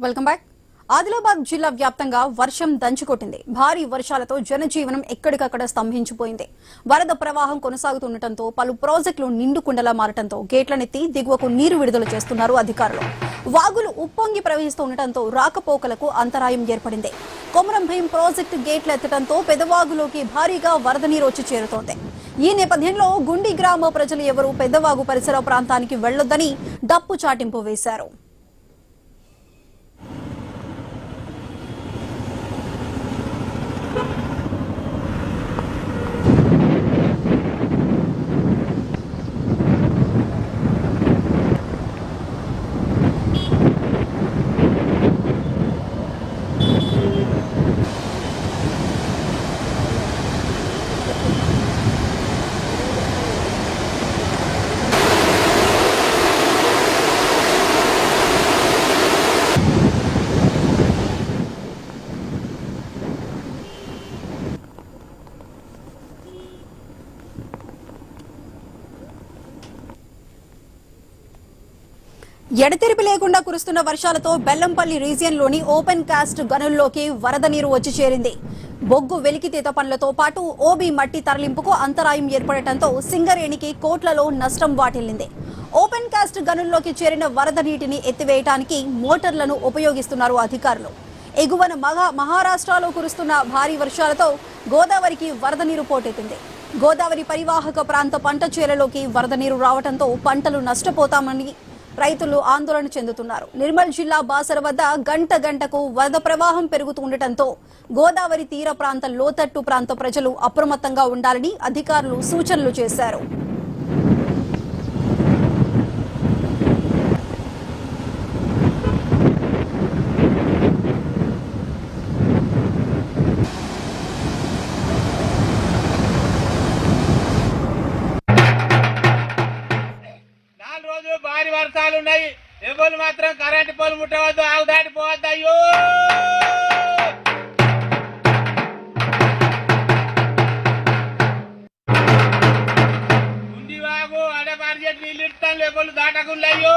Welcome back. Adilabad జిల్లా వ్యాప్తంగా వర్షం దంచుకొట్టింది. భారీ వర్షాలతో జనజీవనం ఎక్కడికక్కడ స్తంభించిపోయింది. వరద ప్రవాహం కొనసాగుతుండటంతో పలు ప్రాజెక్టులు నిండుకుండలా మారటంతో గేట్లనెత్తి దిగువకు నీరు విడుదల చేస్తున్నారు అధికారులు. వాగులు ఉప్పొంగి ప్రవహిస్తుండటంతో రాకపోకలకు అంతరాయం ఏర్పడింది. కొమరంభీం ప్రాజెక్టు గేట్లు ఎత్తడంతో పెదవాగులోకి భారీగా వరద నీరు వచ్చి చేరుతోంది. ఈ నేపథ్యంలో గుండి గ్రామ ప్రజలు ఎవరూ పెద్దవాగు పరిసర ప్రాంతానికి వెళ్లొద్దని డప్పు చాటింపు వేశారు. ఎడతెరిపి లేకుండా కురుస్తున్న వర్షాలతో బెల్లంపల్లి రీజియన్లోని ఓపెన్ కాస్ట్ గనుల్లోకి వరద నీరు వచ్చి చేరింది. బొగ్గు వెలికితీత పనులతో పాటు ఓబీ మట్టి తరలింపుకు అంతరాయం ఏర్పడటంతో సింగరేణికి కోట్లలో నష్టం వాటిల్లింది. ఓపెన్ కాస్ట్ గనుల్లోకి చేరిన వరద నీటిని ఎత్తివేయడానికి మోటార్లను ఉపయోగిస్తున్నారు అధికారులు. ఎగువన మహారాష్ట్రలో కురుస్తున్న భారీ వర్షాలతో గోదావరికి వరద నీరు పోటెత్తింది. గోదావరి పరివాహక ప్రాంత పంట చేలలోకి వరద నీరు రావడంతో పంటలు నష్టపోతామని రైతులు ఆందోళన చెందుతున్నారు. నిర్మల్ జిల్లా బాసర వద్ద గంటకు వరద ప్రవాహం పెరుగుతుండటంతో గోదావరి తీర ప్రాంత లోతట్టు ప్రాంత ప్రజలు అప్రమత్తంగా ఉండాలని అధికారులు సూచనలు చేశారు. భారీ వర్షాలు ఉన్నాయి. ఎవరు మాత్రం కరెంటు పోలు ముట్టవద్దు, ఆవు దాటిపోవద్దు. అయ్యో ఉంది వాగు అడే బడ్జెట్ నీళ్ళు ఇస్తాను, ఎవరు దాటకుండా. అయ్యో